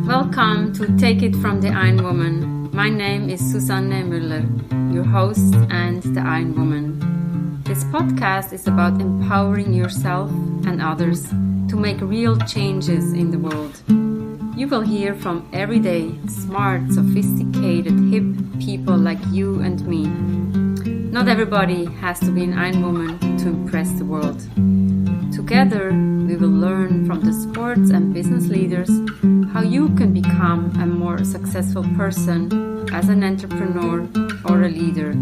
Welcome to Take It from the Ironwoman. My name is Susanne Müller, your host and the Ironwoman. This podcast is about empowering yourself and others to make real changes in the world. You will hear from everyday, smart, sophisticated, hip people like you and me. Not everybody has to be an Ironwoman to impress the world. Together, we will learn from the sports and business leaders how you can become a more successful person as an entrepreneur or a leader.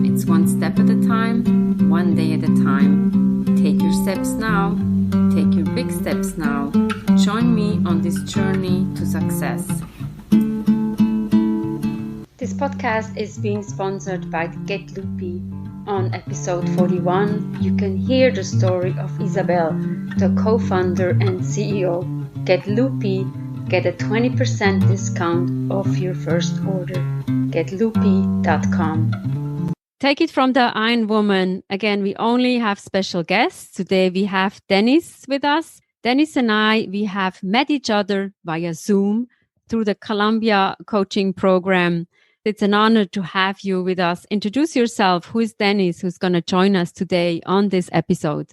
It's one step at a time, one day at a time. Take your steps now. Take your big steps now. Join me on this journey to success. This podcast is being sponsored by Get Loopy. On episode 41, you can hear the story of Isabel, the co-founder and CEO. Get Loopy, get a 20% discount off your first order. GetLoopy.com. Take it from the Ironwoman. Again, we only have special guests. Today we have Dennis with us. Dennis and I, we have met each other via Zoom through the Columbia coaching program. It's an honor to have you with us. Introduce yourself. Who is Dennis, who's going to join us today on this episode?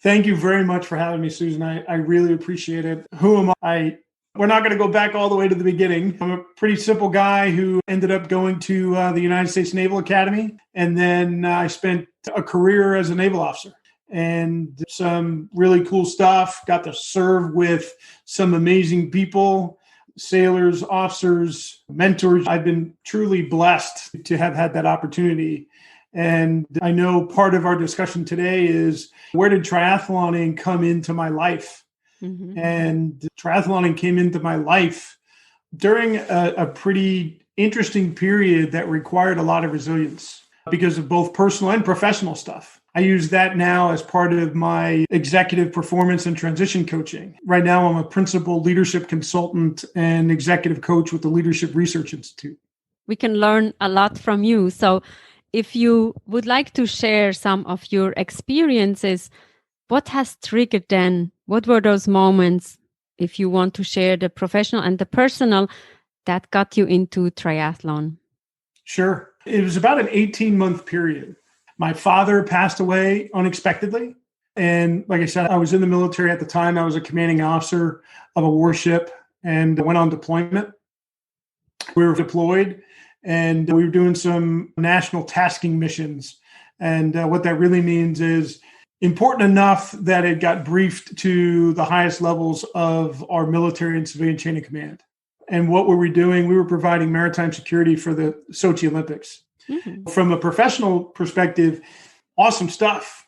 Thank you very much for having me, Susan. I really appreciate it. Who am I? We're not going to go back all the way to the beginning. I'm a pretty simple guy who ended up going to the United States Naval Academy. And then I spent a career as a naval officer and some really cool stuff. Got to serve with some amazing people. Sailors, officers, mentors. I've been truly blessed to have had that opportunity. And I know part of our discussion today is, where did triathloning come into my life? Mm-hmm. And triathloning came into my life during a pretty interesting period that required a lot of resilience because of both personal and professional stuff. I use that now as part of my executive performance and transition coaching. Right now, I'm a principal leadership consultant and executive coach with the Leadership Research Institute. We can learn a lot from you. So if you would like to share some of your experiences, what has triggered then? What were those moments, if you want to share the professional and the personal, that got you into triathlon? Sure. It was about an 18-month period. My father passed away unexpectedly. And like I said, I was in the military at the time. I was a commanding officer of a warship and went on deployment. We were deployed and we were doing some national tasking missions. And what that really means is important enough that it got briefed to the highest levels of our military and civilian chain of command. And what were we doing? We were providing maritime security for the Sochi Olympics. Mm-hmm. From a professional perspective, awesome stuff,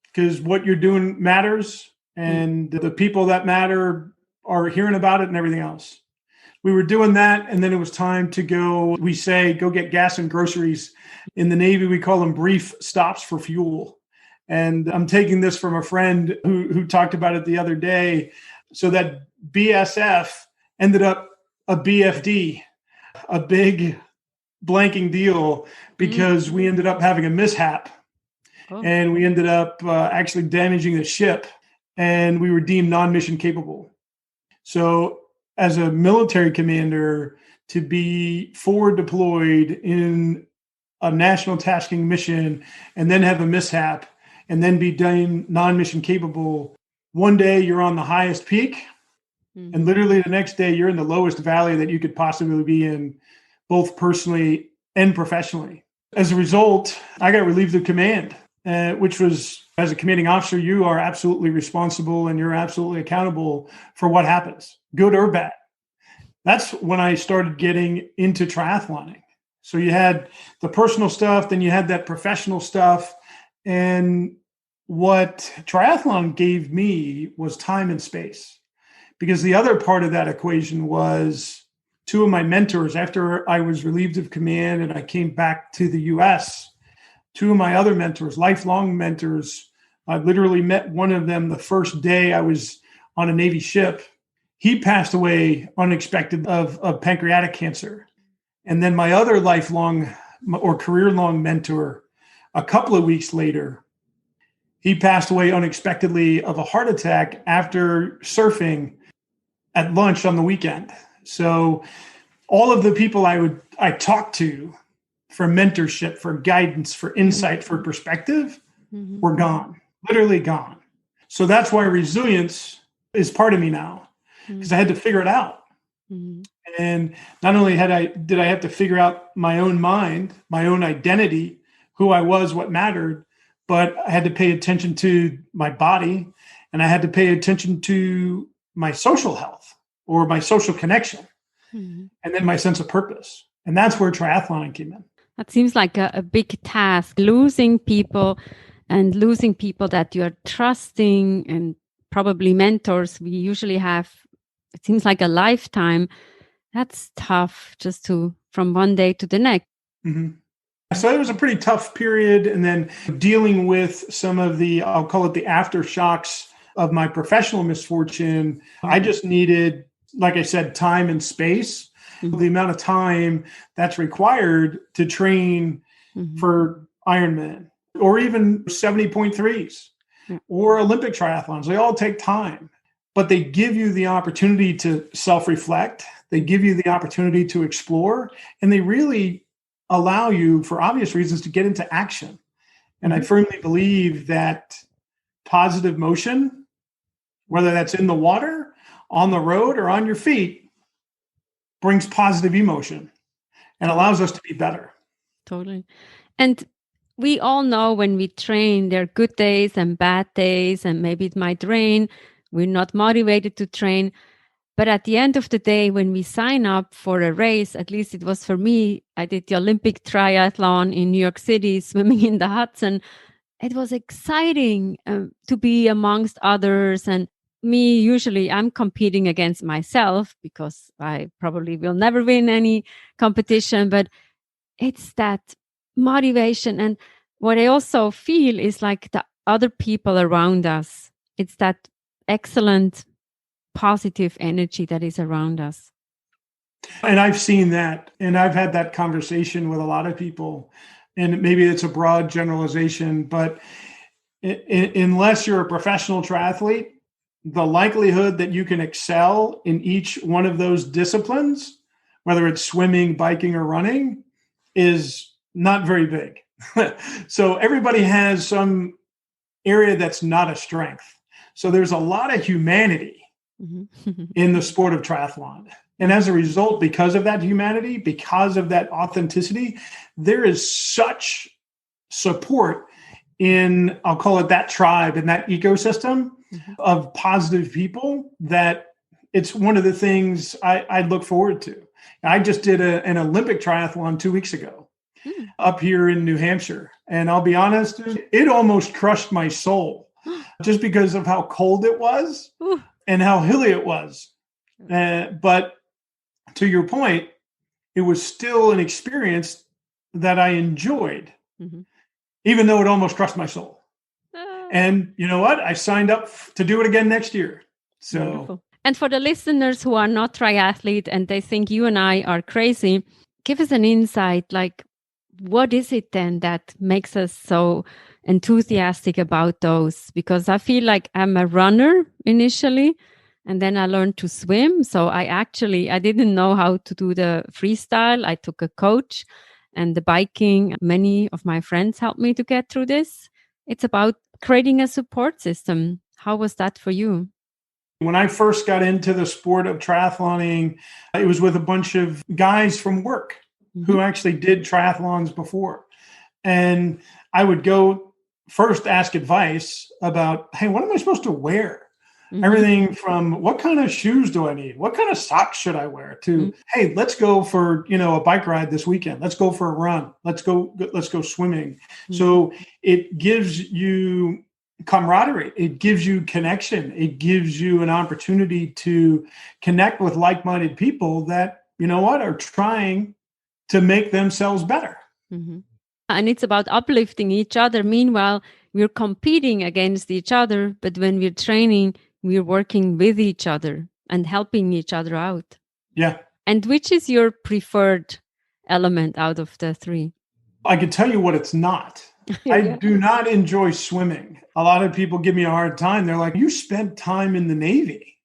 because what you're doing matters and the people that matter are hearing about it and everything else. We were doing that, and then it was time to go, go get gas and groceries. In the Navy, we call them brief stops for fuel. And I'm taking this from a friend who talked about it the other day. So that BSF ended up a BFD, a big blanking deal, because we ended up having a mishap and we ended up actually damaging the ship, and we were deemed non-mission capable. So as a military commander, to be forward deployed in a national tasking mission and then have a mishap and then be deemed non-mission capable, one day you're on the highest peak and literally the next day you're in the lowest valley that you could possibly be in, both personally and professionally. As a result, I got relieved of command, which was, as a commanding officer, you are absolutely responsible and you're absolutely accountable for what happens, good or bad. That's when I started getting into triathloning. So you had the personal stuff, then you had that professional stuff. And what triathlon gave me was time and space, because the other part of that equation was two of my mentors. After I was relieved of command and I came back to the US, two of my other mentors, lifelong mentors, I literally met one of them the first day I was on a Navy ship. He passed away unexpected of pancreatic cancer. And then my other lifelong or career-long mentor, a couple of weeks later, He passed away unexpectedly of a heart attack after surfing at lunch on the weekend. So all of the people I talked to for mentorship, for guidance, for insight, for perspective were gone, literally gone. So that's why resilience is part of me now, because I had to figure it out. And not only did I have to figure out my own mind, my own identity, who I was, what mattered, but I had to pay attention to my body, and I had to pay attention to my social health or my social connection, and then my sense of purpose. And that's where triathlon came in. That seems like a big task, losing people that you're trusting and probably mentors. We usually have, it seems like a lifetime. That's tough just from one day to the next. So it was a pretty tough period. And then dealing with some of I'll call it the aftershocks of my professional misfortune. I just needed, like I said, time and space. The amount of time that's required to train for Ironman or even 70.3s or Olympic triathlons. They all take time, but they give you the opportunity to self-reflect. They give you the opportunity to explore, and they really allow you, for obvious reasons, to get into action. And I firmly believe that positive motion, whether that's in the water, on the road, or on your feet, brings positive emotion and allows us to be better. Totally. And we all know when we train, there are good days and bad days, and maybe it might rain. We're not motivated to train. But at the end of the day, when we sign up for a race, at least it was for me, I did the Olympic triathlon in New York City, swimming in the Hudson. It was exciting to be amongst others. And me, usually I'm competing against myself because I probably will never win any competition, but it's that motivation. And what I also feel is like the other people around us. It's that excellent positive energy that is around us. And I've seen that, and I've had that conversation with a lot of people, and maybe it's a broad generalization, but unless you're a professional triathlete, the likelihood that you can excel in each one of those disciplines, whether it's swimming, biking, or running, is not very big. So everybody has some area that's not a strength. So there's a lot of humanity in the sport of triathlon. And as a result, because of that humanity, because of that authenticity, there is such support in, I'll call it that tribe, in that ecosystem of positive people, that it's one of the things I look forward to. I just did an Olympic triathlon 2 weeks ago up here in New Hampshire. And I'll be honest, it almost crushed my soul just because of how cold it was and how hilly it was. But to your point, it was still an experience that I enjoyed, even though it almost crushed my soul. And you know what? I signed up to do it again next year. So, wonderful. And for the listeners who are not triathlete and they think you and I are crazy, give us an insight. Like, what is it then that makes us so enthusiastic about those? Because I feel like I'm a runner initially, and then I learned to swim. So I didn't know how to do the freestyle. I took a coach, and the biking, many of my friends helped me to get through this. It's about creating a support system. How was that for you? When I first got into the sport of triathloning, it was with a bunch of guys from work who actually did triathlons before. And I would go first ask advice about, hey, what am I supposed to wear? Everything from what kind of shoes do I need? What kind of socks should I wear? To, hey, let's go for, a bike ride this weekend. Let's go for a run. Let's go swimming. So it gives you camaraderie. It gives you connection. It gives you an opportunity to connect with like-minded people that, are trying to make themselves better. And it's about uplifting each other. Meanwhile, we're competing against each other, but when we're training, we're working with each other and helping each other out. Yeah. And which is your preferred element out of the three? I can tell you what it's not. I do not enjoy swimming. A lot of people give me a hard time. They're like, you spent time in the Navy.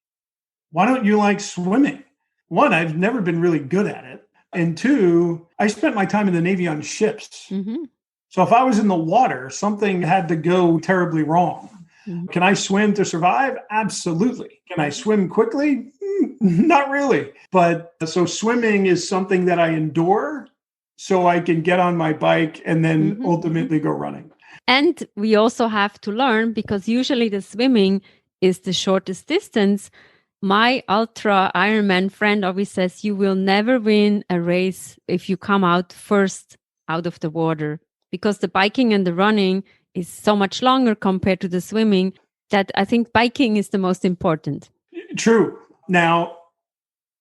Why don't you like swimming? One, I've never been really good at it. And two, I spent my time in the Navy on ships. Mm-hmm. So if I was in the water, something had to go terribly wrong. Mm-hmm. Can I swim to survive? Absolutely. Can I swim quickly? Not really. But so swimming is something that I endure so I can get on my bike and then ultimately go running. And we also have to learn, because usually the swimming is the shortest distance. My ultra Ironman friend always says you will never win a race if you come out first out of the water, because the biking and the running is so much longer compared to the swimming that I think biking is the most important. True. Now,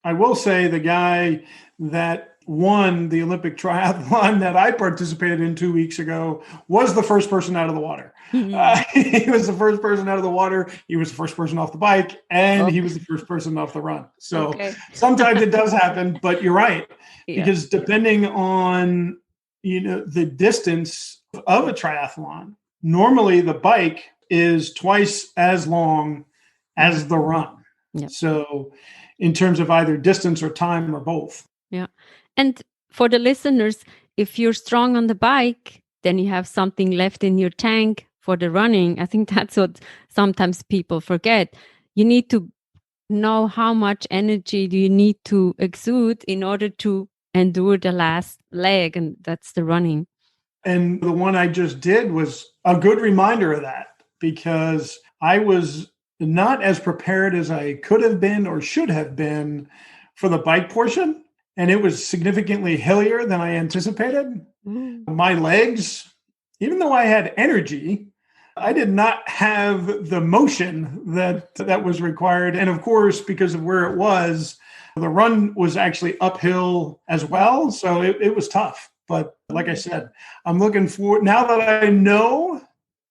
I will say the guy that won the Olympic triathlon that I participated in 2 weeks ago was the first person out of the water. He was the first person out of the water. He was the first person off the bike, and he was the first person off the run. So sometimes it does happen, but you're right. Because depending on, the distance of a triathlon, normally the bike is twice as long as the run. Yep. So in terms of either distance or time or both. Yeah. And for the listeners, if you're strong on the bike, then you have something left in your tank for the running. I think that's what sometimes people forget. You need to know how much energy do you need to exude in order to endure the last leg, and that's the running. And the one I just did was a good reminder of that, because I was not as prepared as I could have been or should have been for the bike portion. And it was significantly hillier than I anticipated. My legs, even though I had energy, I did not have the motion that was required. And of course, because of where it was, the run was actually uphill as well. So it was tough. But like I said, I'm looking for, now that I know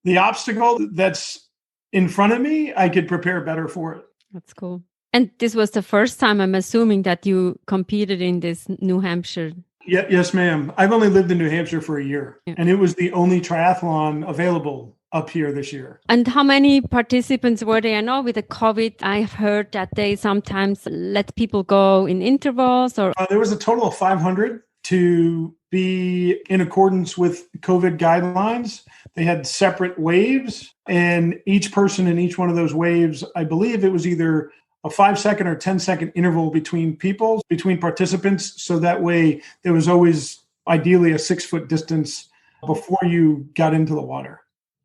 the obstacle that's in front of me, I could prepare better for it. That's cool. And this was the first time, I'm assuming, that you competed in this New Hampshire. Yes, ma'am. I've only lived in New Hampshire for a year, and it was the only triathlon available up here this year. And how many participants were there? I know with the COVID, I've heard that they sometimes let people go in intervals. Or there was a total of 500 to be in accordance with COVID guidelines. They had separate waves, and each person in each one of those waves, I believe it was either a 5-second or 10-second interval between participants. So that way there was always ideally a 6-foot distance before you got into the water.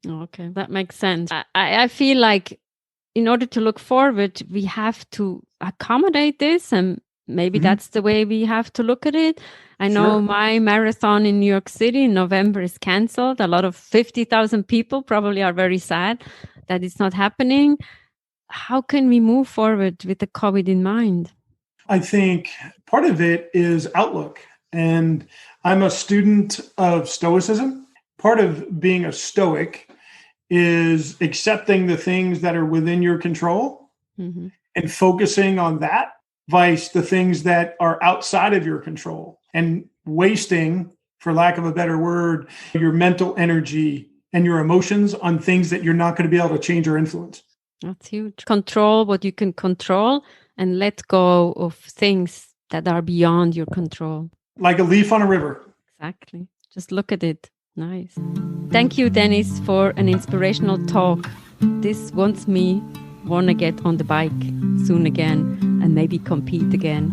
Okay, that makes sense. I feel like in order to look forward, we have to accommodate this, and maybe that's the way we have to look at it. I know my marathon in New York City in November is canceled. A lot of 50,000 people probably are very sad that it's not happening. How can we move forward with the COVID in mind? I think part of it is outlook. And I'm a student of Stoicism. Part of being a Stoic is accepting the things that are within your control and focusing on that, vice the things that are outside of your control, and wasting, for lack of a better word, your mental energy and your emotions on things that you're not going to be able to change or influence. That's huge. Control what you can control and let go of things that are beyond your control. Like a leaf on a river. Exactly. Just look at it. Nice. Thank you, Dennis, for an inspirational talk. This wants me want to get on the bike soon again and maybe compete again.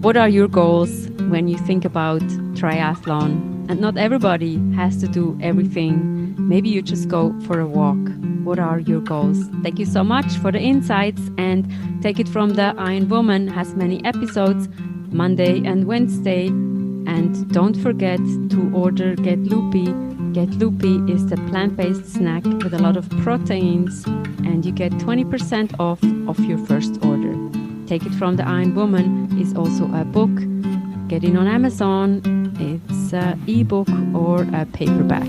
What are your goals when you think about triathlon? And not everybody has to do everything. Maybe you just go for a walk. What are your goals? Thank you so much for the insights, and Take It From the Ironwoman has many episodes, Monday and Wednesday. And don't forget to order Get Loopy. Get Loopy is the plant-based snack with a lot of proteins, and you get 20% off of your first order. Take It From the Ironwoman is also a book. Get it on Amazon. It's an ebook or a paperback.